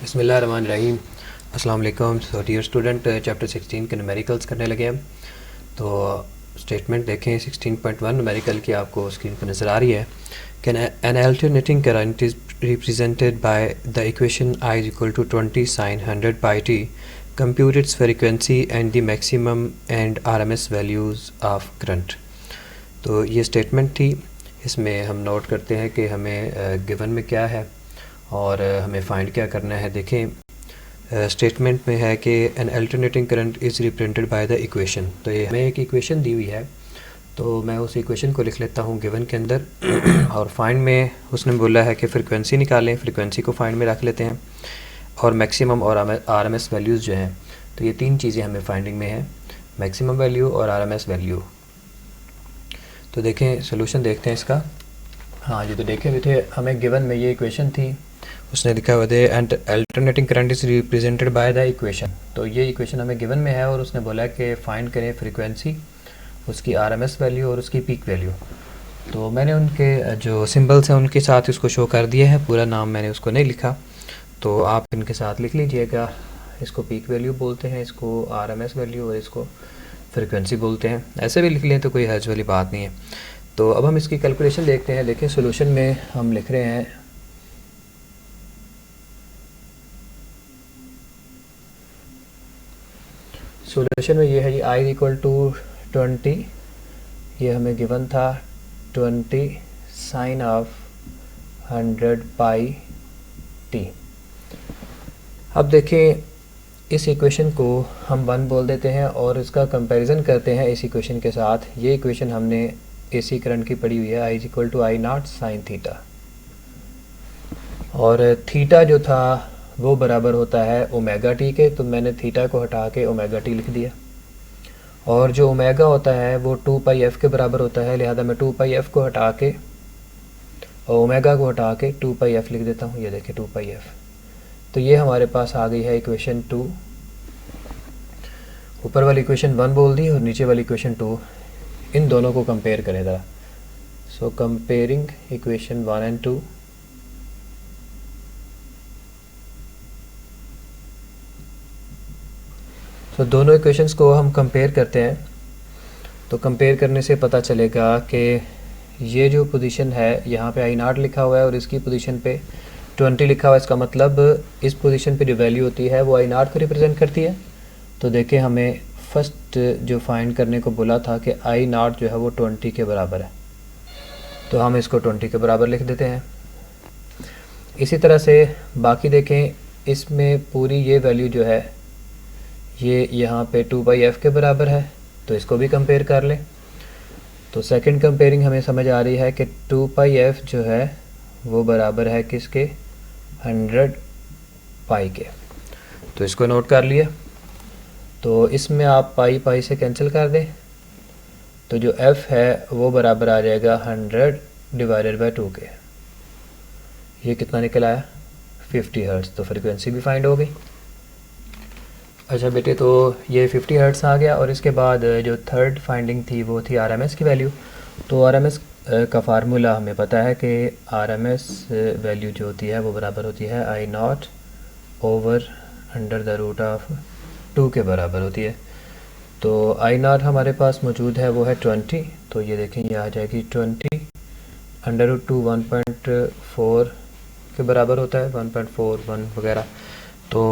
बिस्मिल्लाहिर्रहमानिर्रहीम। अस्सलाम वालेकुम। सो डियर स्टूडेंट, चैप्टर 16 के न्यूमेरिकल्स करने लगे हम। तो स्टेटमेंट देखें 16.1 न्यूमेरिकल की आपको स्क्रीन पर नज़र आ रही है। Can an alternating current is represented by the equation I is equal to 20 sine 100 by T, compute its frequency and the maximum and RMS values of current. तो ये स्टेटमेंट थी। इसमें हम नोट करते हैं कि हमें गिवन में क्या है और हमें फाइंड क्या करना है। देखें स्टेटमेंट में है कि N alternating current is represented by the equation. तो ये हमें एक इक्वेशन दी हुई है, तो मैं उस इक्वेशन को लिख लेता हूँ गिवन के अंदर और फाइंड में उसने बोला है कि फ्रीक्वेंसी निकालें। फ्रीक्वेंसी को फाइंड में रख लेते हैं और मैक्सिमम और RMS वैल्यूज़ जो हैं, तो ये तीन चीज़ें हमें फाइंडिंग में है, मैक्सिमम वैल्यू और RMS वैल्यू। तो देखें सोल्यूशन देखते हैं इसका। हाँ जी, तो देखे हुए थे हमें गिवन में ये इक्वेशन थी, उसने लिखा हुआ है and alternating current is represented by the equation. तो ये इक्वेशन हमें गिवन में है और उसने बोला कि फ़ाइंड करें फ्रीक्वेंसी, उसकी RMS वैल्यू और उसकी पीक वैल्यू। तो मैंने उनके जो सिंबल्स हैं उनके साथ इसको शो कर दिया है, पूरा नाम मैंने उसको नहीं लिखा, तो आप इनके साथ लिख लीजिएगा। इसको पीक वैल्यू बोलते हैं, इसको RMS वैल्यू और इसको फ्रीक्वेंसी बोलते हैं। ऐसे भी लिख लें तो कोई हर्ज वाली बात नहीं है। तो अब हम इसकी कैलकुलेशन देखते हैं। देखिए सोल्यूशन में हम लिख रहे हैं सोल्यूशन में ये है जी I इक्वल टू 20, ये हमें गिवन था 20 साइन ऑफ 100 पाई टी। अब देखें इस इक्वेशन को हम 1 बोल देते हैं और इसका कंपैरिजन करते हैं इस इक्वेशन के साथ। ये इक्वेशन हमने AC करंट की पढ़ी हुई है, I equal to I naught sine theta, और थीटा जो था वो बराबर होता है ओमेगा टी के, तो मैंने थीटा को हटा के ओमेगा टी लिख दिया। और जो ओमेगा होता है वो 2 पाई एफ़ के बराबर होता है, लिहाजा मैं 2 पाई एफ़ को हटा के और ओमेगा को हटा के 2 पाई एफ़ लिख देता हूँ। ये देखिए 2 पाई एफ़। तो ये हमारे पास आ गई है इक्वेशन 2। ऊपर वाली इक्वेशन 1 बोल दी और नीचे वाली इक्वेशन 2। इन दोनों को कंपेयर करें ज़रा। सो कंपेयरिंग इक्वेशन 1 एंड 2। तो दोनों इक्वेशंस को हम कंपेयर करते हैं। तो कंपेयर करने से पता चलेगा कि ये जो पोजीशन है यहाँ पे I नॉट लिखा हुआ है और इसकी पोजीशन पे 20 लिखा हुआ है। इसका मतलब इस पोजीशन पे जो वैल्यू होती है वो I नॉट को रिप्रेजेंट करती है। तो देखिए हमें फर्स्ट जो फाइंड करने को बोला था कि I नॉट जो है वो 20 के बराबर है, तो हम इसको 20 के बराबर लिख देते हैं। इसी तरह से बाकी देखें, इसमें पूरी ये वैल्यू जो है ये यहाँ पे 2 पाई एफ़ के बराबर है, तो इसको भी कंपेयर कर लें। तो सेकंड कंपेयरिंग हमें समझ आ रही है कि 2 पाई एफ़ जो है वो बराबर है किसके, 100 पाई के। तो इसको नोट कर लिया। तो इसमें आप पाई पाई से कैंसिल कर दें, तो जो एफ़ है वो बराबर आ जाएगा 100 डिवाइडेड बाई 2 के। ये कितना निकल आया, 50 हर्ट्ज़। तो फ्रीक्वेंसी भी फाइंड हो गई। अच्छा बेटे, तो ये 50 हर्ट्ज़ आ गया। और इसके बाद जो थर्ड फाइंडिंग थी वो थी RMS की वैल्यू। तो RMS का फार्मूला हमें पता है कि RMS वैल्यू जो होती है वो बराबर होती है I naught over under the root of 2 के बराबर होती है। तो I नॉट हमारे पास मौजूद है वो है 20, तो ये देखें ये आ जाएगी 20 अंडर रूट 2 1.4 के बराबर होता है, 1.41 वगैरह। तो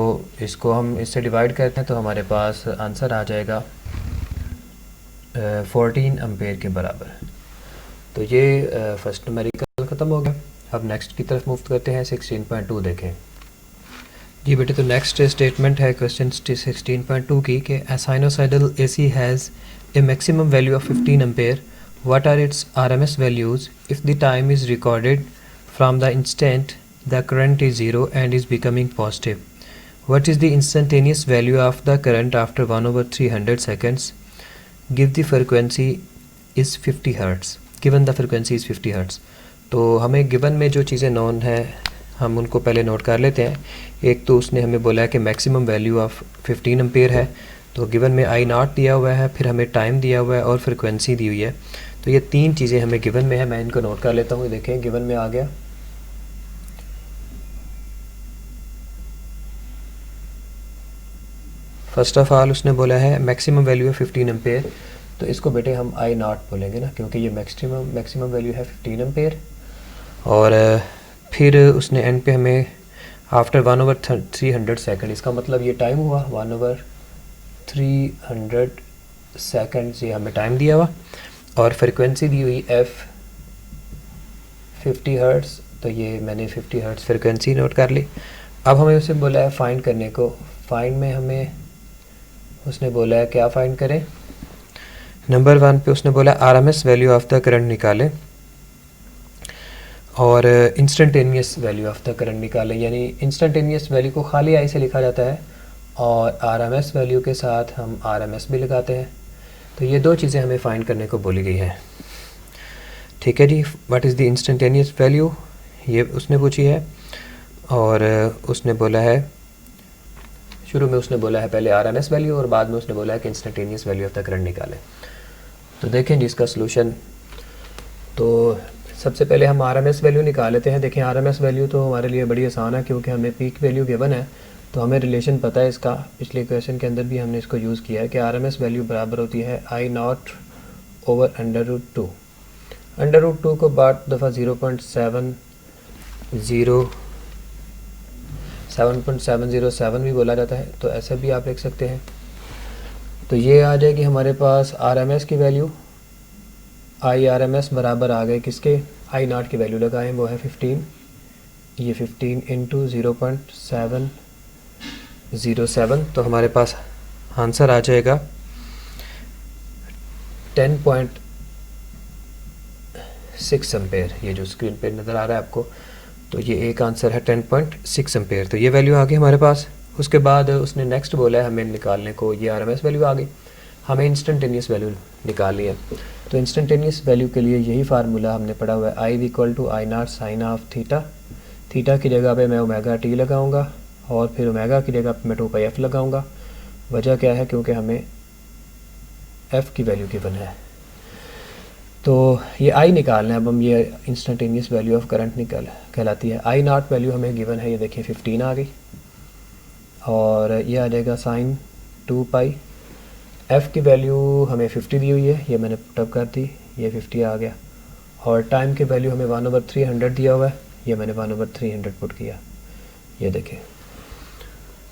इसको हम इससे डिवाइड करते हैं तो हमारे पास आंसर आ जाएगा 14 एम्पेयर के बराबर। तो ये फर्स्ट न्यूमेरिकल ख़त्म हो गया। अब नेक्स्ट की तरफ मूव करते हैं। 16.2 देखें जी बेटे। तो नेक्स्ट स्टेटमेंट है क्वेश्चन 16.2 की कि a sinusoidal AC has a maximum value of 15 ampere. What are its RMS values if the time is recorded from the instant the current is 0 and is becoming positive? What is the instantaneous value of the current after 1/300 seconds? Give the frequency is 50 Hz. Given the frequency is 50 Hz. तो हमें given में जो चीज़ें non है हम उनको पहले note कर लेते हैं। एक तो उसने हमें बोला है कि मैक्सिमम वैल्यू ऑफ 15 एम्पेयर है, तो गिवन में I नॉट दिया हुआ है, फिर हमें टाइम दिया हुआ है और फ्रिक्वेंसी दी हुई है। तो ये तीन चीज़ें हमें गिवन में है। मैं इनको नोट कर लेता हूँ। देखें गिवन में आ गया फर्स्ट ऑफ ऑल उसने बोला है मैक्सिमम वैल्यू है 15 एम्पेयर, तो इसको बेटे हम आई नॉट बोलेंगे ना, क्योंकि ये मैक्सिमम वैल्यू है 15 एम्पेयर। और फिर उसने एंड पे हमें आफ्टर 1/300 सेकंड, इसका मतलब ये टाइम हुआ 1/300 सेकंड, ये हमें टाइम दिया हुआ, और फ्रिक्वेंसी दी हुई एफ 50 हर्ट्ज़, तो ये मैंने 50 हर्ट्ज़ फ्रिक्वेंसी नोट कर ली। अब हमें उसे बोला है फाइंड करने को। फाइंड में हमें उसने बोला है क्या फाइंड करें। नंबर 1 पे उसने बोला RMS value of the current निकालें और instantaneous value of the current निकालें। यानी इंस्टेंटेनियस वैल्यू को खाली आई से लिखा जाता है और आरएमएस वैल्यू के साथ हम आरएमएस भी लगाते हैं। तो ये दो चीज़ें हमें फाइंड करने को बोली गई हैं। ठीक है जी, what is the instantaneous value, ये उसने पूछी है। और उसने बोला है, शुरू में उसने बोला है पहले आरएमएस वैल्यू और बाद में उसने बोला है कि instantaneous value of the current निकालें। तो देखें जी इसका सलूशन। तो सबसे पहले हम आरएमएस वैल्यू निकाल लेते हैं। देखें आरएमएस वैल्यू तो हमारे लिए बड़ी आसान है, क्योंकि हमें पीक वैल्यू गिवन है, तो हमें रिलेशन पता है इसका। पिछले क्वेश्चन के अंदर भी हमने इसको यूज़ किया है कि आरएमएस वैल्यू बराबर होती है आई नॉट ओवर √2। √2 को बाद दफ़ा 7.707 भी बोला जाता है, तो ऐसा भी आप लिख सकते हैं। तो ये आ जाएगी हमारे पास आरएमएस की वैल्यू, आई आरएमएस बराबर आ गए किसके, आई नॉट की वैल्यू लगाएं, वो है 15। ये 15 इंटू 0.707, तो हमारे पास आंसर आ जाएगा 10.6 एम्पेयर। ये जो स्क्रीन पे नज़र आ रहा है आपको, तो ये एक आंसर है 10.6 एम्पेयर। तो ये वैल्यू आ गई हमारे पास। उसके बाद उसने नेक्स्ट बोला है हमें निकालने को, ये आरएमएस वैल्यू आ गई, हमें इंस्टेंटेनियस वैल्यू निकालनी है। तो इंस्टेंटेनियस वैल्यू के लिए यही फार्मूला हमने पढ़ा हुआ है, I equal to I naught sine of theta. Theta की जगह पे मैं ओमेगा टी लगाऊंगा और फिर ओमेगा की जगह पे मैं 2πf लगाऊंगा। वजह क्या है, क्योंकि हमें एफ़ की वैल्यू गिवन है। तो ये आई निकालना है अब हम, ये इंस्टेंटेनियस वैल्यू ऑफ करंट कहलाती है। आई नॉट वैल्यू हमें गिवन है, ये देखिए 15 आ गई, और ये आ जाएगा साइन 2π। एफ़ की वैल्यू हमें 50 दी हुई है, ये मैंने पुटअप कर दी, ये 50 आ गया। और टाइम की वैल्यू हमें 1/300 दिया हुआ है, ये मैंने 1/300 पुट किया, ये देखें।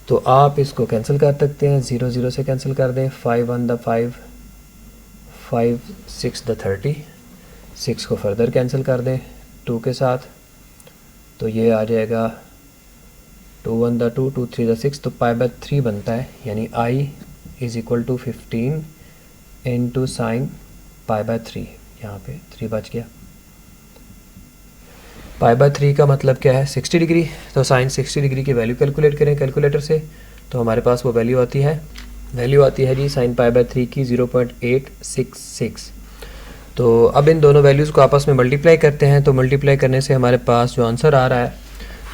तो आप इसको कैंसिल कर सकते हैं, 0 0 से कैंसिल कर दें, 5 1 द 5, 5 6 द 30, 6 को फर्दर कैंसिल कर दें 2 के साथ, तो ये आ जाएगा 2 1 द 2, 2 3 द 6, तो π/3 बनता है। यानी I is equal to 15 into sine π/3, यहाँ पे 3 बच गया। π/3 का मतलब क्या है, 60 डिग्री। तो साइन 60 डिग्री की वैल्यू कैलकुलेट करें कैलकुलेटर से, तो हमारे पास वो वैल्यू आती है जी साइन π/3 की 0.866। तो अब इन दोनों वैल्यूज़ को आपस में मल्टीप्लाई करते हैं, तो मल्टीप्लाई करने से हमारे पास जो आंसर आ रहा है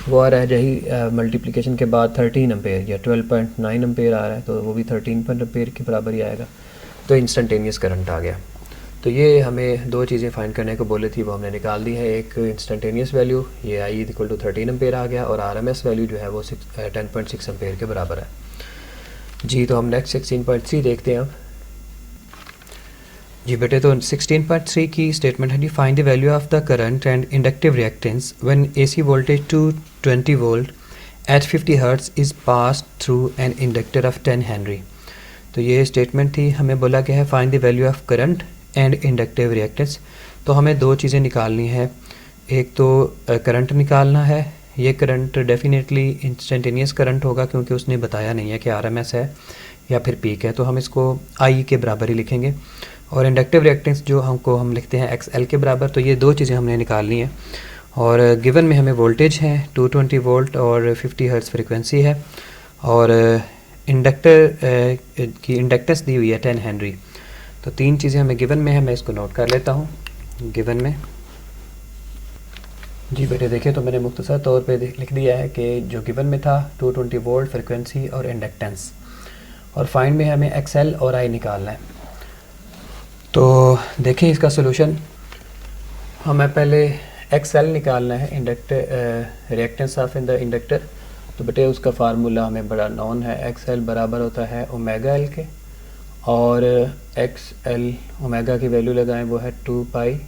वो आ रहा है यही मल्टीप्लिकेशन के बाद 13 एम्पेयर या 12.9 एम्पेयर आ रहा है, तो वो भी 13 एम्पेयर के बराबर ही आएगा। तो इंस्टेंटेनियस करंट आ गया। तो ये हमें दो चीज़ें फाइंड करने को बोली थी, वो हमने निकाल दी है। एक इंस्टेंटेनियस वैल्यू, ये आई इक्वल टू 13 एम्पेयर आ गया, और आरएमएस वैल्यू जो है वो 10.6 एम्पेयर के बराबर है जी। तो हम नेक्स्ट 16.3 देखते हैं अब जी बेटे। तो 16.3 की स्टेटमेंट है जी, find the value of the current and inductive reactance when AC voltage to 20 volt at 50 hertz is pass through an inductor of 10 henry. तो ये स्टेटमेंट थी, हमें बोला गया है find the value of current and inductive reactance. तो हमें दो चीज़ें निकालनी है, एक तो करंट निकालना है। ये करंट डेफिनेटली इंस्टेंटेनियस करंट होगा, क्योंकि उसने बताया नहीं है कि आरएमएस है या फिर पीक है, तो हम इसको आई के बराबर ही लिखेंगे। और इंडक्टिव रिएक्टेंस जो हम लिखते हैं XL के बराबर। तो ये दो चीज़ें हमने निकालनी है। और गिवन में हमें वोल्टेज है 220 वोल्ट और 50 हर्ट्ज़ फ्रिक्वेंसी है, और इंडक्टर की इंडक्टेंस दी हुई है 10 हेनरी। तो तीन चीज़ें हमें गिवन में है, मैं इसको नोट कर लेता हूँ। गिवन में जी बेटे देखिए, तो मैंने मुख्तसर तौर पे लिख दिया है कि जो गिवन में था 220 वोल्ट फ्रिक्वेंसी और इंडक्टेंस, और फाइंड में हमें XL और I निकालना है। तो देखिए इसका सोल्यूशन, हमें पहले XL निकालना है, inductor reactance of in the inductor, तो बेटे उसका फार्मूला हमें बड़ा नॉन है, एक्स एल बराबर होता है ओमेगा एल के, और एक्स एल ओमेगा की वैल्यू लगाएं वो है 2 पाई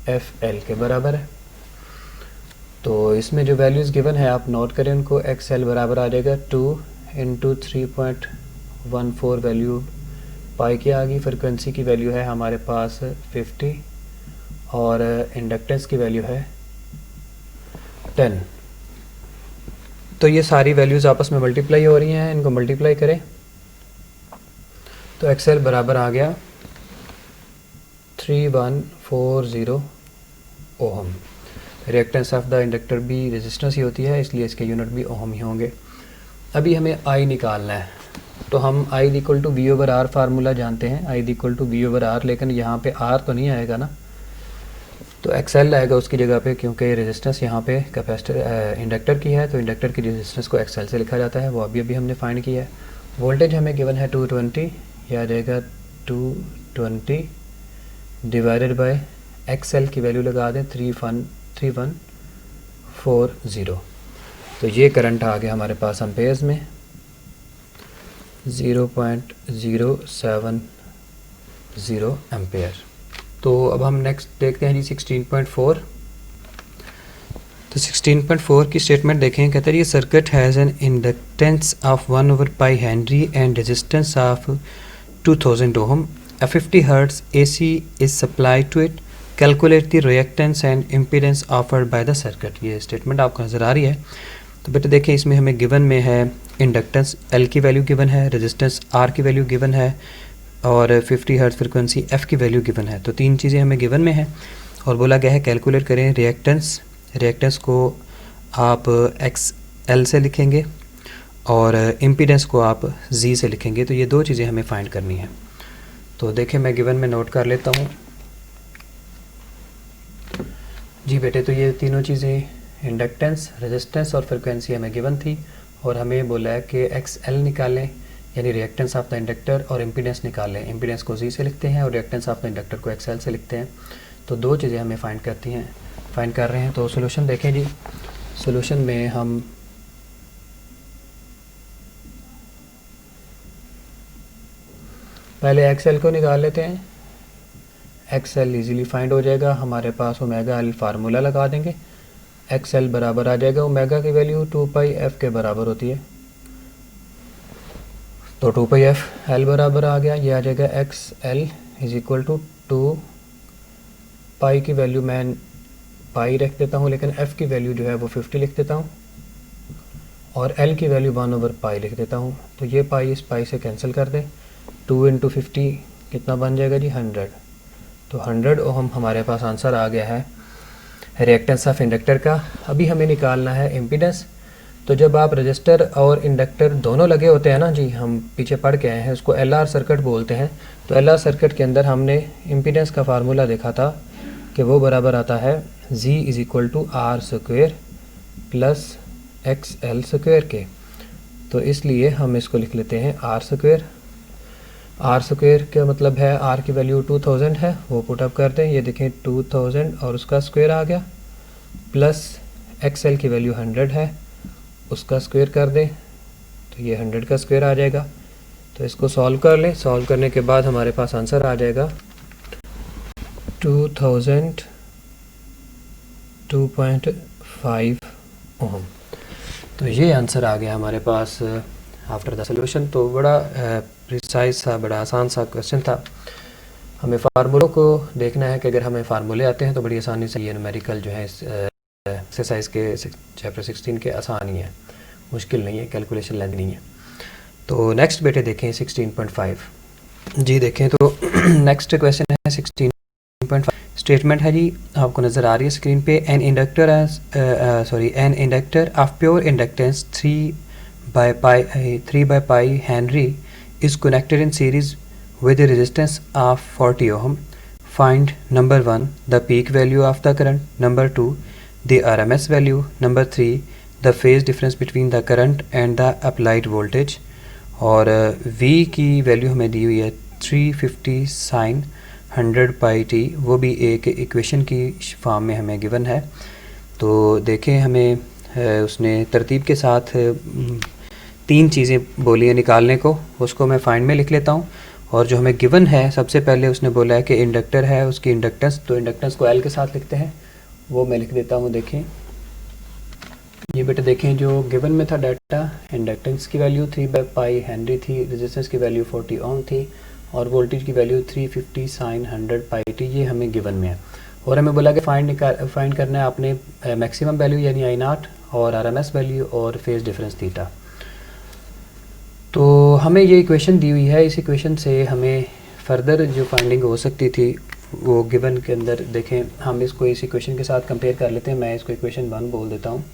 एफ एल के बराबर है। तो इसमें जो वैल्यूज़ गिवन है आप नोट करें उनको। एक्स एल बराबर आ जाएगा 2 इंटू 3.14 वैल्यू पाई की आ गई। फ्रिक्वेंसी की वैल्यू है हमारे पास 50 और इंडक्टेंस की वैल्यू है 10। तो ये सारी वैल्यूज़ आपस में मल्टीप्लाई हो रही हैं, इनको मल्टीप्लाई करें तो एक्स एल बराबर आ गया 3140 ohm. Reactance of the inductor भी रेजिस्टेंस ही होती है, इसलिए इसके यूनिट भी ओहम ही होंगे। अभी हमें आई निकालना है, तो हम I equal to V over R formula जानते हैं, I equal to V over R, लेकिन यहाँ पे आर तो नहीं आएगा ना, तो एक्सएल आएगा उसकी जगह पे, क्योंकि रेजिस्टेंस यहाँ पे कैपेसिटर इंडक्टर की है, तो इंडक्टर की रेजिस्टेंस को एक्सएल से लिखा जाता है, वो अभी हमने फाइंड किया है। वोल्टेज हमें गिवन है 220, यह आ जाएगा 220 डिवाइडेड बाय एक्सएल की वैल्यू लगा दें 3140। तो ये करंट आ गया हमारे पास एम्पेयर्स में 0.070 एम्पेयर। तो अब हम नेक्स्ट देखते हैं जी 16.4। तो 16.4 की स्टेटमेंट देखें, कहते हैं ये circuit has an inductance of 1/π henry and resistance of 2000 ohm. A 50 Hz AC is supplied to it. Calculate the reactance and impedance offered by the circuit। ये स्टेटमेंट आपको नज़र आ रही है। तो बेटे देखें इसमें हमें गिवन में है इंडक्टेंस L की वैल्यू गिवन है, रेजिस्टेंस R की वैल्यू गिवन है और 50 हर्ट्ज़ फ्रिक्वेंसी F की वैल्यू गिवन है। तो तीन चीज़ें हमें गिवन में हैं और बोला गया है कैलकुलेट करें रिएक्टेंस। रिएक्टेंस को आप XL से लिखेंगे और इम्पीडेंस को आप Z से लिखेंगे। तो ये दो चीज़ें हमें फाइंड करनी है। तो देखें मैं गिवन में नोट कर लेता हूँ जी बेटे। तो ये तीनों चीज़ें इंडक्टेंस, रेजिस्टेंस और फ्रिक्वेंसी हमें गिवन थी और हमें बोला है कि XL निकालें यानी रिएक्टेंस ऑफ द इंडक्टर, और इम्पीडेंस निकालें। इम्पीडेंस को Z से लिखते हैं और रिएक्टेंस ऑफ द इंडक्टर को XL से लिखते हैं। तो दो चीज़ें हमें फाइंड कर रहे हैं। तो सोल्यूशन देखें जी। सोल्यूशन में हम पहले XL को निकाल लेते हैं। XL इजीली फाइंड हो जाएगा, हमारे पास ओमेगा एल फार्मूला लगा देंगे। XL बराबर आ जाएगा, ओमेगा की वैल्यू 2πf के बराबर होती है, तो 2πf L बराबर आ गया। ये आ जाएगा XL इज इक्वल टू 2 पाई की वैल्यू मैं पाई रख देता हूँ, लेकिन F की वैल्यू जो है वो 50 लिख देता हूँ और L की वैल्यू 1/π लिख देता हूँ। तो ये पाई इस पाई से कैंसिल कर दें। 2 इंटू 50 कितना बन जाएगा जी 100। तो 100 ओहम हमारे पास आंसर आ गया है रिएक्टेंस ऑफ इंडक्टर का। अभी हमें निकालना है इम्पीडेंस। तो जब आप रजिस्टर और इंडक्टर दोनों लगे होते हैं ना जी, हम पीछे पढ़ के आए हैं, उसको LR सर्किट बोलते हैं। तो LR सर्किट के अंदर हमने इम्पीडेंस का फार्मूला देखा था कि वो बराबर आता है Z is equal to R square plus XL square के। तो इसलिए हम इसको लिख लेते हैं R स्क्वायर। R स्क्वायर का मतलब है R की वैल्यू 2000 है, वो पुटअप करते हैं। ये देखें 2000 और उसका स्क्वायर आ गया, प्लस XL की वैल्यू 100 है, उसका स्क्वायर कर दें तो ये 100 का स्क्वायर आ जाएगा। तो इसको सॉल्व कर लें। सॉल्व करने के बाद हमारे पास आंसर आ जाएगा 2002.5 ओम। तो ये आंसर आ गया हमारे पास आफ्टर द सोल्यूशन। तो बड़ा प्रिसाइज सा, बड़ा आसान सा क्वेश्चन था। हमें फार्मूलों को देखना है कि अगर हमें फार्मूले आते हैं तो बड़ी आसानी से ये न्यूमेरिकल जो है एक्सरसाइज के चैप्टर 16 के आसान ही है, मुश्किल नहीं है, कैलकुलेशन लेंथ नहीं है। तो नेक्स्ट बेटे देखें 16.5 जी। देखें तो नेक्स्ट क्वेश्चन है 16.5। स्टेटमेंट है जी, आपको नज़र आ रही है स्क्रीन पे। An inductor of pure inductance 3/π henry is connected in series with a resistance of 40 ohm. Find number 1 the peak value of the current, number 2 the RMS value, number 3 the phase difference between the current and the applied voltage। और V की value हमें दी हुई है 350 sin 100πt, वो भी एक equation की form में हमें गिवन है। तो देखें हमें उसने तरतीब के साथ तीन चीज़ें बोली हैं निकालने को, उसको मैं फाइंड में लिख लेता हूँ। और जो हमें गिवन है, सबसे पहले उसने बोला है कि इंडक्टर है, उसकी इंडक्टेंस, तो इंडक्टेंस को एल के साथ लिखते हैं, वो मैं लिख देता हूँ। देखें ये बेटा, देखें जो गिवन में था डाटा, इंडक्टेंस की वैल्यू 3/पाई हेनरी थी, रेजिस्टेंस की वैल्यू 40 ओम थी, और वोल्टेज की वैल्यू 350 साइन 100 पाई टी, ये हमें गिवन में है। और हमें बोला कि फाइंड करना है आपने मैक्सिमम वैल्यू यानी आई नॉट, और आरएमएस वैल्यू, और फेज डिफरेंस थीटा। तो हमें ये इक्वेशन दी हुई है, इस इक्वेशन से हमें फर्दर जो फाइंडिंग हो सकती थी वो गिवन के अंदर, देखें हम इसको इस इक्वेशन के साथ कंपेयर कर लेते हैं। मैं इसको इक्वेशन 1 बोल देता हूँ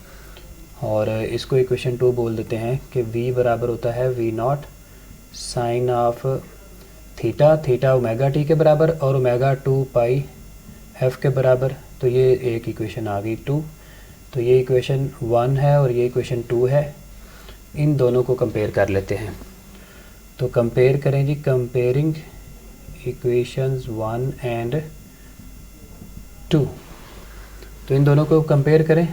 और इसको इक्वेशन 2 बोल देते हैं कि v बराबर होता है v0 sine of theta, theta omega T के बराबर और ओमेगा 2 पाई एफ के बराबर। तो ये एक इक्वेशन आ गई 2। तो ये इक्वेशन 1 है और ये इक्वेशन 2 है। इन दोनों को कंपेयर कर लेते हैं। तो कंपेयर करें जी, कंपेयरिंग इक्वेशंस 1 एंड 2। तो इन दोनों को कंपेयर करें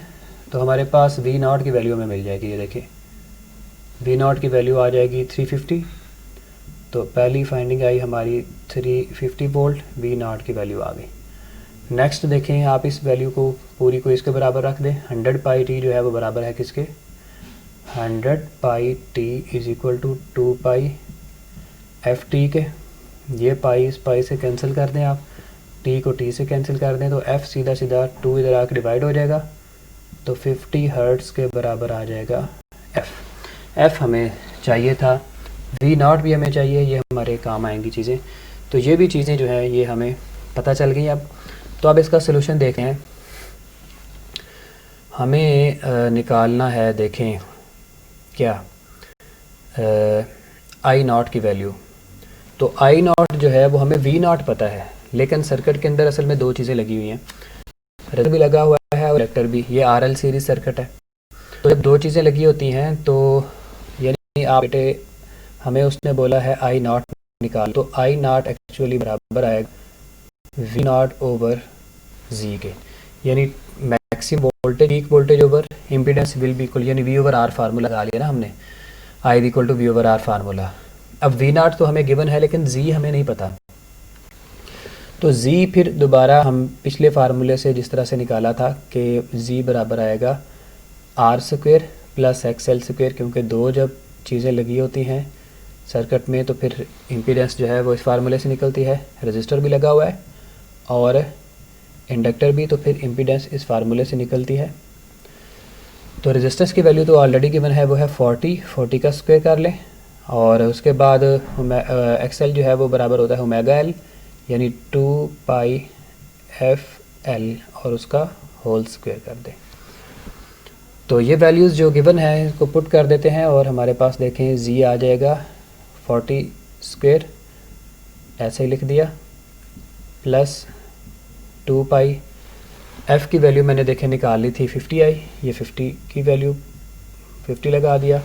तो हमारे पास v0 की वैल्यू हमें मिल जाएगी। ये देखिए v0 की वैल्यू आ जाएगी 350। तो पहली फाइंडिंग आई हमारी 350 वोल्ट, v0 की वैल्यू आ गई। नेक्स्ट देखें आप, इस वैल्यू को पूरी को इसके बराबर रख दें। 100 पाई टी जो है वो बराबर है किसके, 100 pi t is equal to 2 pi f t के। ये पाई इस पाई से कैंसिल कर दें आप, टी को टी से कैंसिल कर दें, तो एफ सीधा सीधा 2 इधर आकर डिवाइड हो जाएगा, तो 50 हर्ट्ज़ के बराबर आ जाएगा एफ़ हमें चाहिए था। v0 भी हमें चाहिए, ये हमारे काम आएंगी चीज़ें। तो ये भी चीज़ें जो है ये हमें पता चल गई अब। तो अब इसका सलूशन देखें, हमें निकालना है, देखें क्या, I0 की वैल्यू। तो I0 जो है वो हमें V0 पता है, लेकिन सर्किट के अंदर असल में दो चीज़ें लगी हुई हैं, रेज़िस्टर भी लगा हुआ है और इंडक्टर भी। ये RL सीरीज सर्किट है। तो जब दो चीज़ें लगी होती हैं तो यानी आप बेटे, हमें उसने बोला है I0 निकाल, तो I0 एक्चुअली बराबर आएगा V0 ओवर Z के, यानी maximum voltage, peak voltage over impedance will be equal, यानी V ओवर R फार्मूला लगा लिया ना हमने, I equal to V over R formula. अब V0 तो हमें गिवन है लेकिन Z हमें नहीं पता, तो Z फिर दोबारा हम पिछले फार्मूले से जिस तरह से निकाला था कि Z बराबर आएगा R square plus XL square, क्योंकि दो जब चीज़ें लगी होती हैं सर्किट में तो फिर इम्पीडेंस जो है वो इस फार्मूले से निकलती है। रेजिस्टर भी लगा हुआ है और इंडक्टर भी, तो फिर इम्पीडेंस इस फार्मूले से निकलती है। तो रेजिस्टेंस की वैल्यू तो ऑलरेडी गिवन है, वो है 40 का स्क्वायर कर लें, और उसके बाद XL जो है वो बराबर होता है ओमेगा एल, यानी 2 पाई एफ एल, और उसका होल स्क्वायर कर दें। तो ये वैल्यूज़ जो गिवन है इसको पुट कर देते हैं और हमारे पास देखें Z आ जाएगा 40 स्क्वायर, ऐसे ही लिख दिया, प्लस 2 पाई एफ़ की वैल्यू मैंने देखे निकाल ली थी 50 आई, ये 50 की वैल्यू 50 लगा दिया,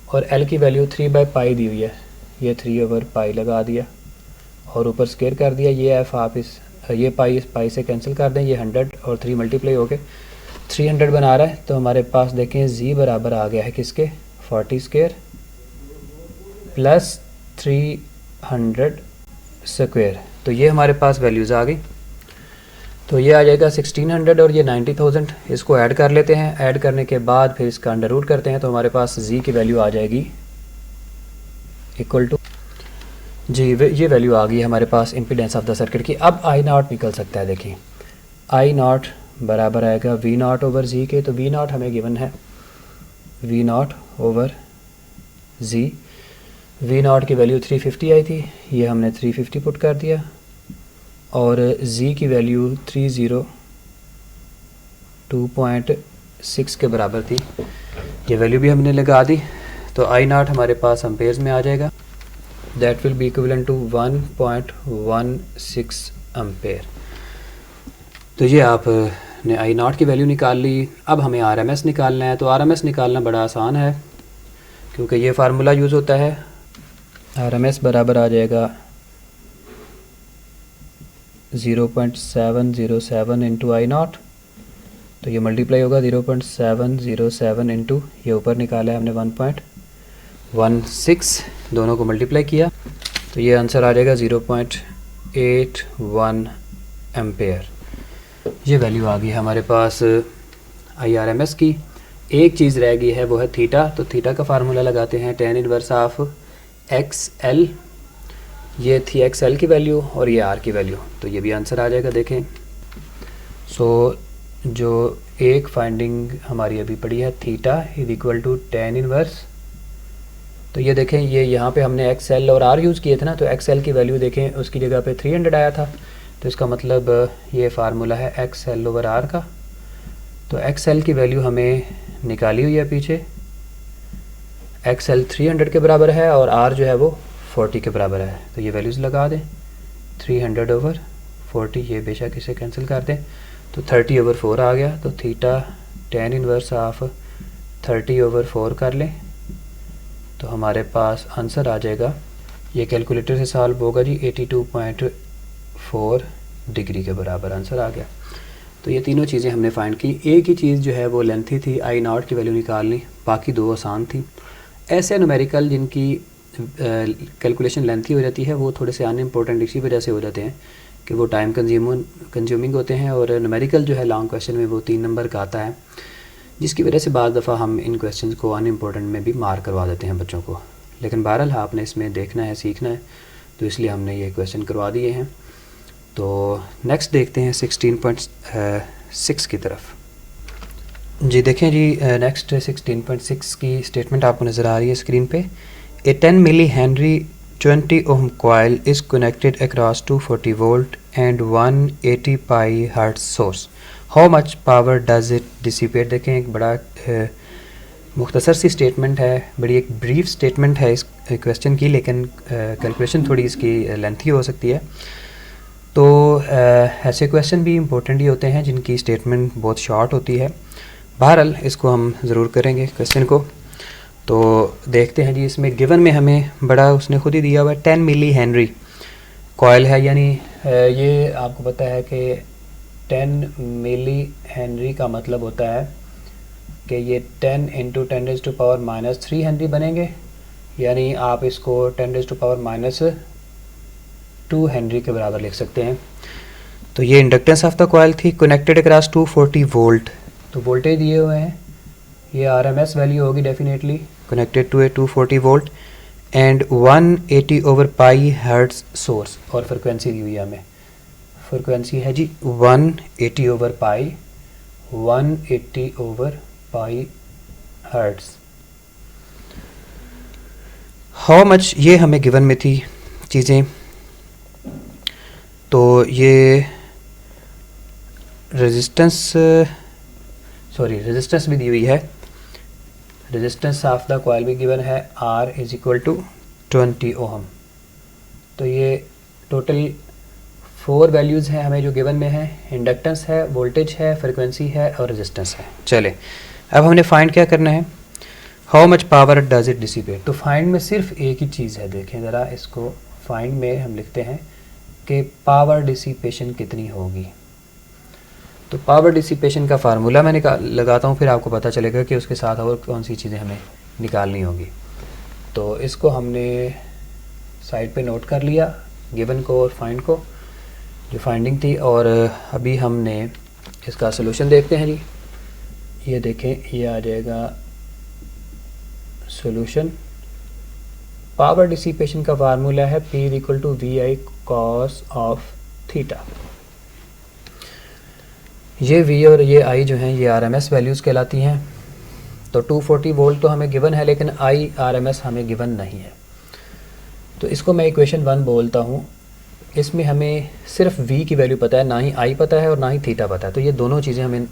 और एल की वैल्यू 3/पाई दी हुई है, ये 3 ओवर पाई लगा दिया और ऊपर स्क्वायर कर दिया। ये एफ आप ये पाई इस पाई से कैंसिल कर दें, ये 100 और 3 मल्टीप्लाई हो गए 300 बना रहा है। तो हमारे पास देखें Z बराबर आ गया है किसके, 40 स्क्वायर प्लस 300 स्क्वायर। तो ये हमारे पास वैल्यूज़ आ गई। तो ये आ जाएगा 1600 और ये 90,000। इसको ऐड कर लेते हैं, ऐड करने के बाद फिर इसका अंडर रूट करते हैं, तो हमारे पास Z की वैल्यू आ जाएगी इक्वल टू जी, ये वैल्यू आ गई हमारे पास इम्पीडेंस ऑफ द सर्किट की। अब I0 निकल सकता है, देखिए I0 बराबर आएगा V0 ओवर Z के। तो V0 हमें गिवन है, V0 ओवर Z। V0 की वैल्यू 350 आई थी, ये हमने 350 पुट कर दिया, और Z की वैल्यू 302.6 के बराबर थी, ये वैल्यू भी हमने लगा दी। तो I0 हमारे पास एम्पेयर्स में आ जाएगा, that will be equivalent to 1.16 ampere. तो ये आपने I0 की वैल्यू निकाल ली। अब हमें RMS निकालना है। तो RMS निकालना बड़ा आसान है, क्योंकि ये फार्मूला यूज़ होता है। RMS बराबर आ जाएगा 0.707 इंटू I0। तो तो ये मल्टीप्लाई होगा 0.707 इंटू ये ऊपर निकाला है हमने 1.16, दोनों को मल्टीप्लाई किया तो ये आंसर आ जाएगा 0.81 एम्पेयर। ये वैल्यू आ गई हमारे पास IRMS की। एक चीज़ रह गई है वो है थीटा। तो थीटा का फार्मूला लगाते हैं tan इनवर्स ऑफ XL। ये थी XL की वैल्यू और ये R की वैल्यू, तो ये भी आंसर आ जाएगा। देखें जो एक फाइंडिंग हमारी अभी पड़ी है theta is equal to tan inverse, तो ये देखें ये यहाँ पे हमने XL और R यूज़ किए थे ना, तो XL की वैल्यू देखें उसकी जगह पे 300 आया था, तो इसका मतलब ये फार्मूला है XL ओवर R का। तो XL की वैल्यू हमें निकाली हुई है पीछे, XL 300 के बराबर है और R जो है वो 40 के बराबर है। तो ये वैल्यूज़ लगा दें, 300 ओवर 40, ये बेशक इसे कैंसिल कर दें तो 30 ओवर 4 आ गया। तो theta tan inverse of 30 over 4 कर लें तो हमारे पास आंसर आ जाएगा, ये कैलकुलेटर से सॉल्व होगा जी, 82.4 डिग्री के बराबर आंसर आ गया। तो ये तीनों चीज़ें हमने फाइंड की। एक ही चीज़ जो है वो लेंथी थी, I0 की वैल्यू निकालनी, बाकी दो आसान थी। ऐसे न्यूमेरिकल जिनकी कैलकुलेशन लेंथी हो जाती है वो थोड़े से अनइम्पोर्टेंट इसी वजह से हो जाते हैं कि वो टाइम कंज्यूमिंग होते हैं, और न्यूमेरिकल जो है लॉन्ग क्वेश्चन में वो 3 नंबर का आता है, जिसकी वजह से बाद दफ़ा हम इन क्वेश्चंस को अनइम्पोर्टेंट में भी मार्क करवा देते हैं बच्चों को। लेकिन बहरहाल आपने इसमें देखना है, सीखना है, तो इसलिए हमने ये क्वेश्चन करवा दिए हैं। तो नेक्स्ट देखते हैं 16.6 की तरफ। जी देखें जी, नेक्स्ट 16.6 की स्टेटमेंट आपको नज़र आ रही है स्क्रीन पे। ए 10 milli henry 20 ohm coil is connected across 240 volt and 180 pi hertz source. How much power does it dissipate? देखें एक बड़ा मुख्तसर सी स्टेटमेंट है, बड़ी एक ब्रीफ स्टेटमेंट है इस क्वेश्चन की, लेकिन कैलकुलेशन थोड़ी इसकी लेंथी हो सकती है। तो ऐसे क्वेश्चन भी इम्पोर्टेंट ही होते हैं जिनकी स्टेटमेंट बहुत शॉर्ट होती है। बहरहाल इसको हम ज़रूर करेंगे क्वेश्चन को। तो देखते हैं जी, इसमें गिवन में हमें बड़ा उसने खुद ही दिया हुआ है 10 मिली हेनरी कॉयल है, यानी ये आपको पता है कि 10 मिली हेनरी का मतलब होता है कि ये 10 इंटू 10⁻³ हेनरी बनेंगे, यानी आप इसको 10⁻² हेनरी के बराबर लिख सकते हैं। तो ये इंडक्टेंस ऑफ द कॉयल थी, कनेक्टेड अक्रॉस 240 वोल्ट, तो वोल्टेज दिए हुए हैं, ये RMS वैल्यू होगी definitely, connected to a 240 volt and 180 over pi hertz source, और फ्रिक्वेंसी दी हुई है हमें, फ्रिक्वेंसी है जी 180 over pi, 180 over pi hertz. How much, ये हमें गिवन में थी चीज़ें, तो ये रेजिस्टेंस भी दी हुई है, रेजिस्टेंस ऑफ द कॉइल भी गिवन है, R is equal to 20 ohm. तो ये टोटल 4 वैल्यूज़ हैं हमें जो गिवन में है, इंडक्टेंस है, वोल्टेज है, फ्रिक्वेंसी है और रेजिस्टेंस है। चले अब हमने फाइंड क्या करना है, how much power does it dissipate. तो फाइंड में सिर्फ एक ही चीज़ है, देखें ज़रा इसको, फाइंड में हम लिखते हैं कि पावर डिसिपेशन कितनी होगी। तो पावर डिसिपेशन का फार्मूला मैं लगाता हूँ, फिर आपको पता चलेगा कि उसके साथ और कौन सी चीज़ें हमें निकालनी होगी। तो इसको हमने साइड पे नोट कर लिया, गिवन को और फाइंड को, जो फाइंडिंग थी, और अभी हमने इसका सलूशन देखते हैं जी। ये देखें, ये आ जाएगा सॉल्यूशन। पावर डिसिपेशन का फार्मूला है P = VI cos of theta. ये V और ये I जो हैं ये RMS वैल्यूज़ कहलाती हैं। तो 240 वोल्ट तो हमें गिवन है, लेकिन I RMS हमें गिवन नहीं है। तो इसको मैं इक्वेशन 1 बोलता हूँ। इसमें हमें सिर्फ V की वैल्यू पता है, ना ही I पता है और ना ही थीटा पता है। तो ये दोनों चीज़ें हमें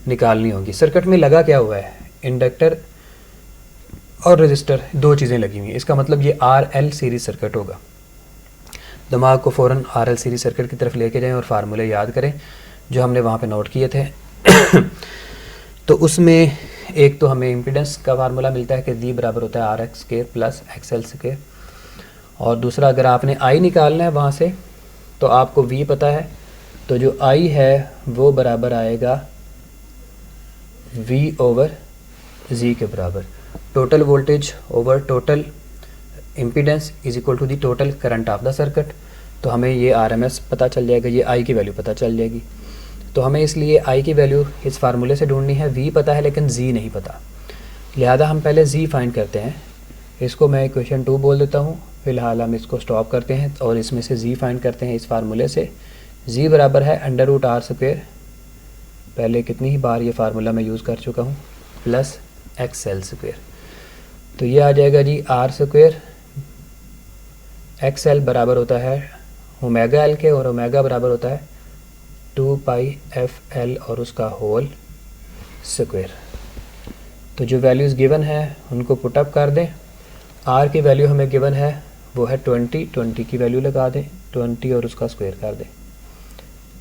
निकालनी होगी। सर्किट में लगा क्या हुआ है, इंडक्टर और रजिस्टर, दो चीज़ें लगी हुई हैं। इसका मतलब ये RL सीरीज सर्किट होगा। दिमाग को फ़ौरन RL सीरीज सर्किट की तरफ लेके जाएं और फार्मूले याद करें जो हमने वहाँ पे नोट किए थे। तो उसमें एक तो हमें इम्पीडेंस का फार्मूला मिलता है कि D बराबर होता है RX² + XL², और दूसरा अगर आपने I निकालना है वहाँ से तो आपको V पता है, तो जो I है वो बराबर आएगा V ओवर Z के बराबर, total voltage over total impedance is equal to the total current of the circuit. तो हमें ये RMS पता चल जाएगा, ये I की वैल्यू पता चल जाएगी। तो हमें इसलिए I की वैल्यू इस फार्मूले से ढूंढनी है, V पता है लेकिन Z नहीं पता, लिहाजा हम पहले Z फाइंड करते हैं। इसको मैं इक्वेशन 2 बोल देता हूँ। फ़िलहाल हम इसको स्टॉप करते हैं और इसमें से Z फाइंड करते हैं इस फार्मूले से। Z बराबर है √R², पहले कितनी ही बार ये फार्मूला मैं यूज़ कर चुका हूँ, प्लस XL²। तो ये आ जाएगा जी R², XL बराबर होता है ओमेगा L के, और ओमेगा बराबर होता है 2πfL और उसका होल स्क्वायर। तो जो वैल्यूज़ गिवन है उनको पुटअप कर दें। R की वैल्यू हमें गिवन है वो है 20 की वैल्यू लगा दें, 20 और उसका स्क्वायर कर दें,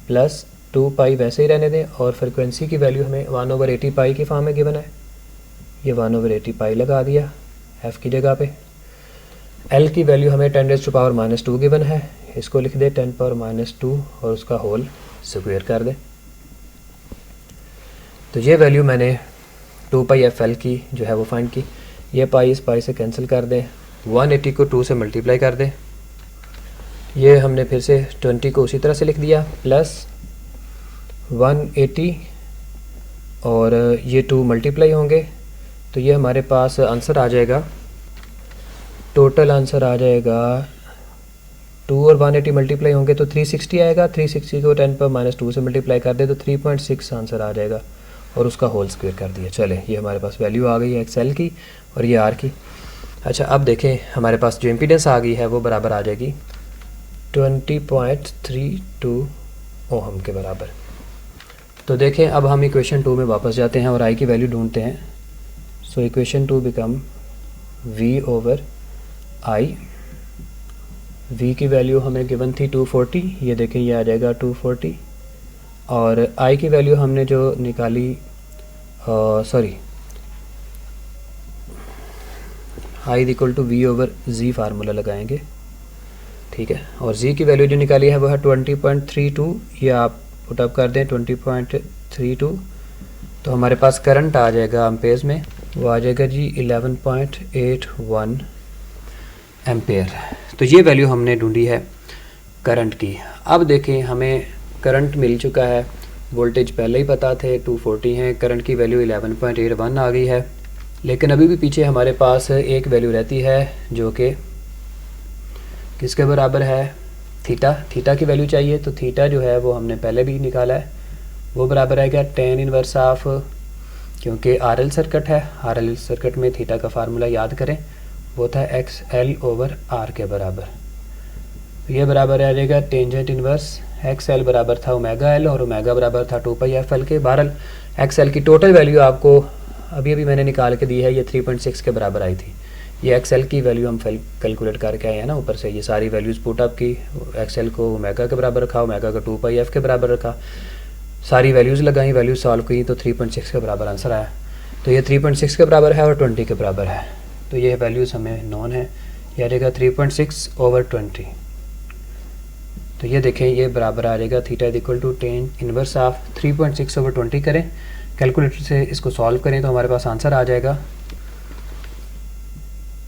प्लस 2π वैसे ही रहने दें, और फ्रिक्वेंसी की वैल्यू हमें 1/80π की फॉर्म में गिवन है, ये 1/80π लगा दिया f की जगह पे। L की वैल्यू हमें 10⁻⁻² गिवन है, इसको लिख दे 10⁻² और उसका होल स्क्वायर कर दे। तो ये वैल्यू मैंने 2πfL की जो है वो फाइंड की। ये पाई इस पाई से कैंसिल कर दें, 180 को 2 से मल्टीप्लाई कर दें, ये हमने फिर से 20 को उसी तरह से लिख दिया, प्लस 180 और ये 2 मल्टीप्लाई होंगे, तो ये हमारे पास आंसर आ जाएगा, टोटल आंसर आ जाएगा 2 और 180 मल्टीप्लाई होंगे तो 360 आएगा, 360 को 10⁻² से मल्टीप्लाई कर दे तो 3.6 आंसर आ जाएगा, और उसका होल स्क्वायर कर दिया। चले, ये हमारे पास वैल्यू आ गई है XL की और ये R की। अच्छा, अब देखें हमारे पास जो इम्पीडेंस आ गई है वो बराबर आ जाएगी 20.32 ओहम के बराबर। तो देखें अब हम इक्वेशन 2 में वापस जाते हैं और I की वैल्यू ढूंढते हैं। So equation 2 become V over I। V की वैल्यू हमें गिवन थी 240, ये देखें ये आ जाएगा 240, और I की वैल्यू हमने जो निकाली I equal to V over Z formula लगाएंगे, ठीक है, और Z की वैल्यू जो निकाली है वो है 20.32, ये आप पुटअप कर दें 20.32, तो हमारे पास करंट आ जाएगा एम्पेयर्स में, वो आ जाएगा जी 11.81 एम्पेयर। तो ये वैल्यू हमने ढूंढी है करंट की। अब देखें हमें करंट मिल चुका है, वोल्टेज पहले ही पता थे 240 हैं, करंट की वैल्यू 11.81 आ गई है, लेकिन अभी भी पीछे हमारे पास एक वैल्यू रहती है जो कि किसके बराबर है, थीटा की वैल्यू चाहिए। तो थीटा जो है वो हमने पहले भी निकाला है, वो बराबर है क्या tan इनवर्स ऑफ, क्योंकि RL सर्किट है, RL सर्किट में थीटा का फार्मूला याद करें, वो था XL ओवर R के बराबर। तो ये बराबर आ जाएगा टेंजेंट इनवर्स XL बराबर था ओमेगा L और ओमेगा बराबर था 2πfL के। बहरहाल XL की टोटल वैल्यू आपको अभी मैंने निकाल के दी है, ये 3.6 के बराबर आई थी। ये XL की वैल्यू हम कैलकुलेट करके आए हैं ना ऊपर से, ये सारी वैल्यूज़ पुट अप की, XL को ओमेगा के बराबर रखा, ओमेगा को 2πf के बराबर रखा, सारी वैल्यूज़ लगाई, वैल्यूज सॉल्व की तो 3.6 के बराबर आंसर आया। तो ये 3.6 के बराबर है और 20 के बराबर है, तो ये वैल्यूज़ हमें नॉन है, यह आ जाएगा 3.6 ओवर 20। तो ये देखें ये बराबर आ जाएगा theta equal to tan inverse of 3.6 over 20 करें, कैलकुलेटर से इसको सॉल्व करें तो हमारे पास आंसर आ जाएगा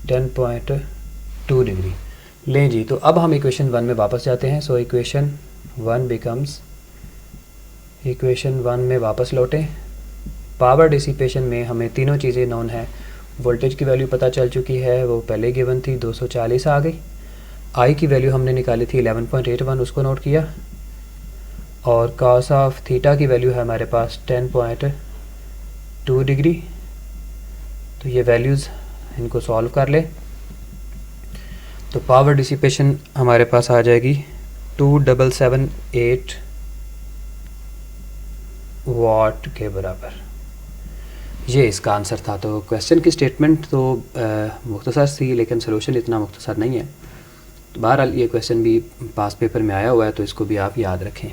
10.2 डिग्री। लें जी, तो अब हम इक्वेशन 1 में वापस जाते हैं। सो इक्वेशन 1 बिकम्स, इक्वेशन 1 में वापस लौटें। पावर डिसिपेशन में हमें तीनों चीज़ें नॉन है, वोल्टेज की वैल्यू पता चल चुकी है, वो पहले गिवन थी 240 आ गई, I की वैल्यू हमने निकाली थी 11.81, उसको नोट किया, और कॉस ऑफ थीटा की वैल्यू है हमारे पास 10.2 डिग्री। तो ये वैल्यूज़ इनको सॉल्व कर ले तो पावर डिसिपेशन हमारे पास आ जाएगी 2778 वाट के बराबर। ये इसका आंसर था। तो क्वेश्चन की स्टेटमेंट तो मुख्तसर थी, लेकिन सलूशन इतना मुख्तसर नहीं है। तो बहरहाल ये क्वेश्चन भी पास पेपर में आया हुआ है, तो इसको भी आप याद रखें।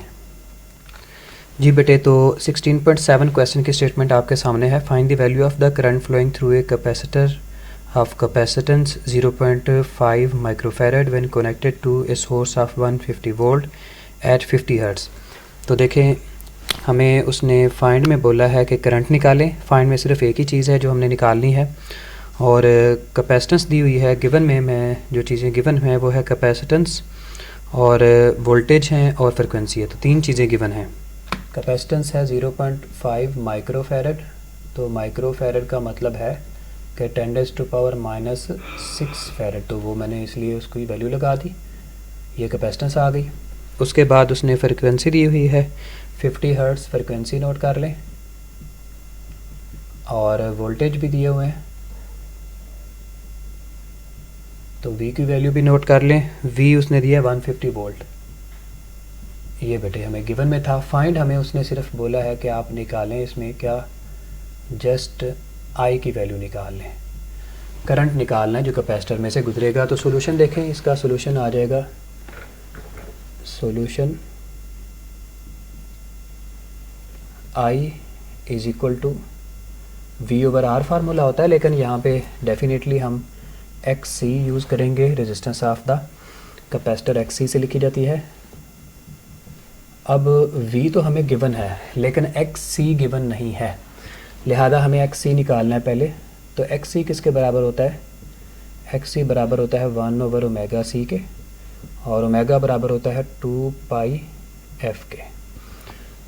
जी बेटे, तो 16.7 क्वेश्चन की स्टेटमेंट आपके सामने है। Find the value of the current flowing through a capacitor of capacitance 0.5 microfarad when connected to a source of 150 volt at 50 hertz. तो देखें हमें उसने फाइंड में बोला है कि करंट निकालें। फाइंड में सिर्फ एक ही चीज़ है जो हमने निकालनी है, और कैपेसिटेंस दी हुई है गिवन में। मैं जो चीज़ें गिवन हैं वो है कैपेसिटेंस और वोल्टेज हैं और फ्रिक्वेंसी है, तो 3 चीज़ें गिवन हैं। कैपेसिटेंस है 0.5 माइक्रोफैरड, तो माइक्रोफैरड का मतलब है कि 10⁻⁻6 फैरड, तो वो मैंने इसलिए उसकी वैल्यू लगा दी, ये कैपेसिटेंस आ गई। उसके बाद उसने फ्रिक्वेंसी दी हुई है 50 हर्ट्ज़, फ्रिक्वेंसी नोट कर लें, और वोल्टेज भी दिए हुए हैं, तो V की वैल्यू भी नोट कर लें। V उसने दिया 150 वोल्ट, ये बेटे हमें गिवन में था। फाइंड हमें उसने सिर्फ बोला है कि आप निकालें इसमें क्या, जस्ट I की वैल्यू निकाल लें। करंट निकालना है जो कैपेसिटर में से गुजरेगा। तो सॉल्यूशन देखें, इसका सॉल्यूशन आ जाएगा, solution I is equal to V/R formula होता है, लेकिन यहाँ पे डेफिनेटली हम XC यूज़ करेंगे। Resistance of the capacitor XC से लिखी जाती है। अब V तो हमें गिवन है, लेकिन XC गिवन नहीं है, लिहाजा हमें XC निकालना है पहले। तो XC किसके बराबर होता है, XC बराबर होता है 1/ωc के, और ओमेगा बराबर होता है 2πf के।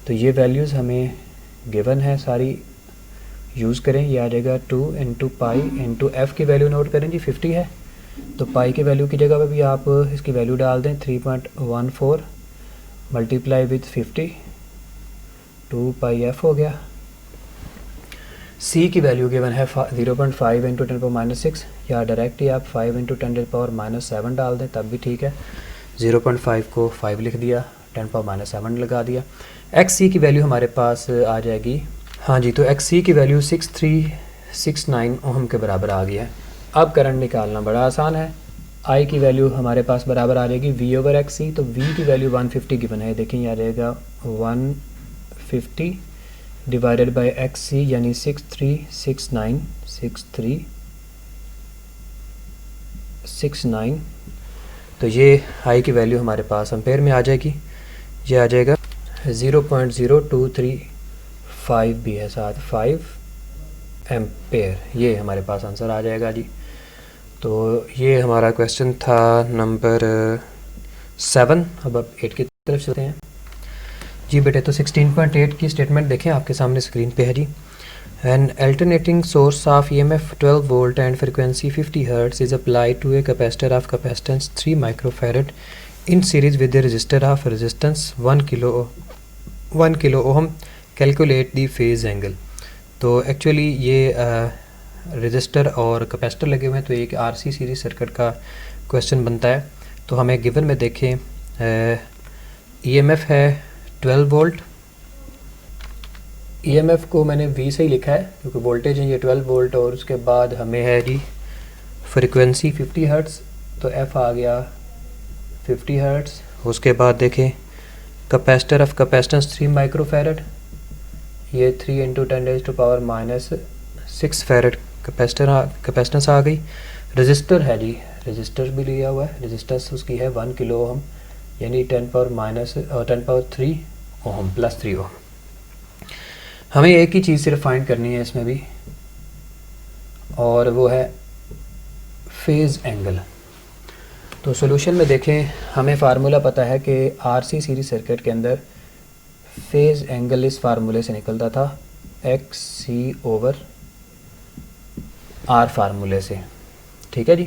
तो ये वैल्यूज़ हमें गिवन है, सारी यूज़ करें। ये आ जाएगा 2 × पाई × f की वैल्यू नोट करें जी, 50 है, तो पाई की वैल्यू की जगह पे भी आप इसकी वैल्यू डाल दें, 3.14 मल्टीप्लाई विथ 50, 2πf हो गया। C की वैल्यू गिवन है 0.5 × 10⁻⁻6, या डायरेक्ट ही आप 5 × 10⁻⁻7 डाल दें तब भी ठीक है। 0.5 को 5 लिख दिया, 10⁻⁷ लगा दिया। XC की वैल्यू हमारे पास आ जाएगी, हाँ जी, तो XC की वैल्यू 6369 ओहम के बराबर आ गई है। अब करंट निकालना बड़ा आसान है। I की वैल्यू हमारे पास बराबर आ जाएगी V/XC, तो V की वैल्यू 150 गिवन है, देखें ये आ जाएगा 150 डिवाइडेड बाय XC, यानी 6369, तो ये I की वैल्यू हमारे पास एम्पेयर में आ जाएगी। ये आ जाएगा 0.0235 भी है साथ, 5 एम्पेयर, ये हमारे पास आंसर आ जाएगा जी। तो ये हमारा क्वेश्चन था नंबर 7। अब 8 की तरफ चलते हैं जी बेटे। तो 16.8 की स्टेटमेंट देखें, आपके सामने स्क्रीन पे है जी। An alternating source of EMF 12 volt and frequency 50 Hz is applied to a capacitor of capacitance 3 microfarad in series with a resistor of resistance 1 kilo ohm. Calculate the phase angle. तो actually ये resistor और capacitor लगे हुए हैं, तो एक RC series circuit का question बनता है। तो हमें गिवन में देखें EMF है 12 वोल्ट। EMF को मैंने V से ही लिखा है क्योंकि वोल्टेज है ये 12 वोल्ट, और उसके बाद हमें है जी फ्रिक्वेंसी 50 हर्ट्ज़, तो F आ गया 50 हर्ट्ज़। उसके बाद देखें कैपेसिटर ऑफ कैपेसिटेंस 3 माइक्रोफैरड, ये 3 × 10⁻⁻6 फैरड कैपेसिटेंस आ गई। रजिस्टर है जी, रजिस्टर भी लिया हुआ है, रजिस्टेंस उसकी है 1 किलो ओम, यानी 10⁻³ ओम प्लस 3 ओम। हमें एक ही चीज़ सिर्फ फाइंड करनी है इसमें भी, और वो है फेज़ एंगल। तो सॉल्यूशन में देखें, हमें फार्मूला पता है कि RC सीरीज सर्किट के अंदर फेज़ एंगल इस फार्मूले से निकलता था, XC/R फार्मूले से, ठीक है जी।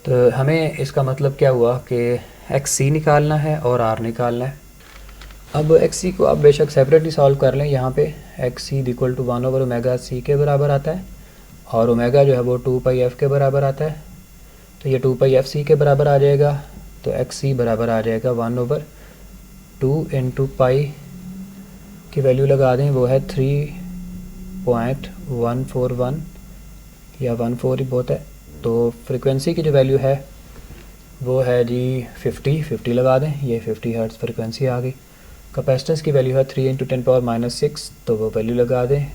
तो हमें इसका मतलब क्या हुआ कि XC निकालना है और R निकालना है। अब XC को आप बेशक सेपरेटली सॉल्व कर लें, यहाँ पे XC = 1/ωc के बराबर आता है, और ओमेगा जो है वो 2πf के बराबर आता है, तो ये 2πfc के बराबर आ जाएगा। तो XC बराबर आ जाएगा 1/2 × पाई की वैल्यू लगा दें, वो है 3.141 या 14 ही बहुत है। तो फ्रिक्वेंसी की जो वैल्यू है वो है जी 50 लगा दें, ये 50 हर्ट्ज़ फ्रिक्वेंसी आ गई। कैपेसिटेंस की वैल्यू है 3 × 10⁻⁶, तो वो वैल्यू लगा दें।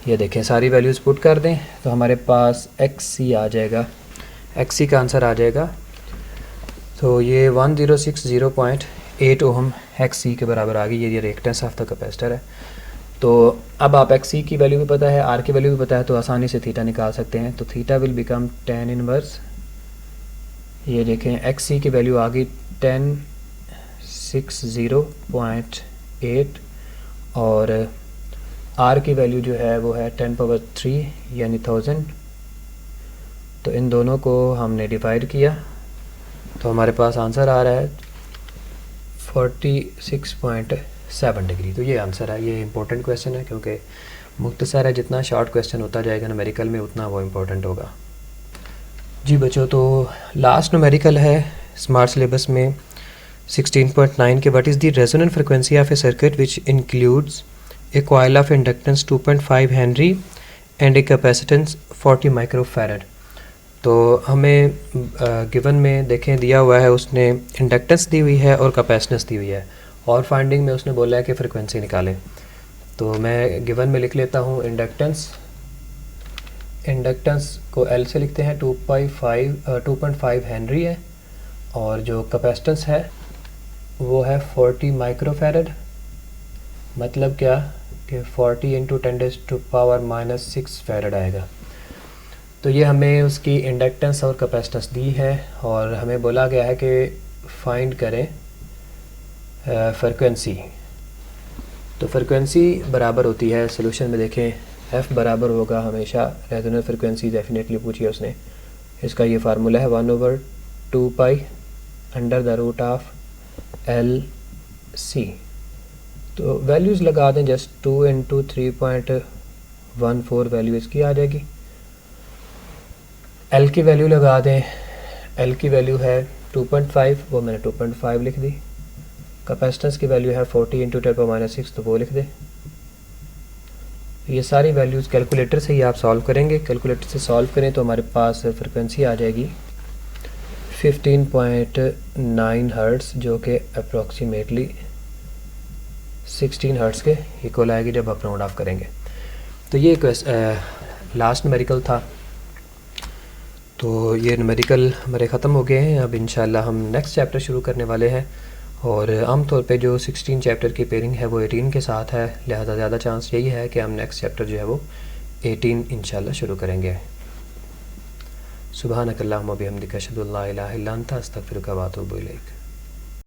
ये देखें सारी वैल्यूज़ पुट कर दें, तो हमारे पास XC आ जाएगा, XC का आंसर आ जाएगा। तो ये 1060.8 8 ओम एक्स सी के बराबर आ गई। ये रिएक्टेंस ऑफ द कैपेसिटर है। तो अब आप एक्स सी की वैल्यू भी पता है, आर की वैल्यू भी पता है, तो आसानी से थीटा निकाल सकते हैं। तो theta will become tan inverse, ये देखें एक्स सी की वैल्यू आ गई 1060.8 और आर की वैल्यू जो है वो है 10⁻³ यानी 1000। तो इन दोनों को हमने डिवाइड किया तो हमारे पास आंसर आ रहा है 46.7 डिग्री। तो ये आंसर है। ये इंपॉर्टेंट क्वेश्चन है क्योंकि मुख्तसर है, जितना शॉर्ट क्वेश्चन होता जाएगा न्यूमेरिकल में उतना वो इम्पोर्टेंट होगा। जी बच्चों, तो लास्ट न्यूमेरिकल है स्मार्ट सिलेबस में 16.9 के what is the resonant frequency of A circuit which includes A coil of inductance 2.5 Henry and A capacitance 40 microfarad. तो हमें गिवन में देखें दिया हुआ है, उसने इंडक्टेंस दी हुई है और कैपेसिटेंस दी हुई है और फाइंडिंग में उसने बोला है कि फ्रिक्वेंसी निकालें। तो मैं गिवन में लिख लेता हूँ इंडक्टेंस को L से लिखते हैं 2.5 हेनरी है और जो कैपेसिटेंस है वो है 40 माइक्रोफैरड। मतलब क्या कि 40 × 10⁻⁻6 फैरड आएगा। तो ये हमें उसकी इंडक्टेंस और कैपेसिटेंस दी है और हमें बोला गया है कि फाइंड करें फ्रिक्वेंसी। तो फ्रिक्वेंसी बराबर होती है, सोल्यूशन में देखें f बराबर होगा हमेशा रेजोनेंट फ्रिक्वेंसी डेफिनेटली पूछी है उसने। इसका ये फार्मूला है 1/2π √L C। तो वैल्यूज़ लगा दें, जस्ट 2 × 3.14 वैल्यू इसकी आ जाएगी। L की वैल्यू लगा दें, L की वैल्यू है 2.5, वो मैंने 2.5 लिख दी। कैपेसिटेंस की वैल्यू है 40 × 10⁻⁶, तो वो लिख दें। ये सारी वैल्यूज़ कैलकुलेटर से ही आप सॉल्व करेंगे। कैलकुलेटर से सॉल्व करें तो हमारे पास फ्रिक्वेंसी आ जाएगी 15.9 हर्ट्ज़, जो कि अप्रॉक्सीमेटली 16 हर्ट्ज़ के इक्वल आएगी जब आप राउंड ऑफ करेंगे। तो ये लास्ट न्यूमेरिकल था। तो ये न्यूमेरिकल हमारे ख़त्म हो गए हैं। अब इंशाल्लाह हम नेक्स्ट चैप्टर शुरू करने वाले हैं और आमतौर पे जो 16 चैप्टर की पेयरिंग है वो 18 के साथ है, लिहाजा ज़्यादा चांस यही है कि हम नेक्स्ट चैप्टर जो है वो 18 इंशाल्लाह शुरू करेंगे। सुब्हानक अल्लाहुम्मा बिहम्दिका अशहदु अल्ला इलाहा इल्ला अंता अस्तगफिरुका व अतूबु इलैक।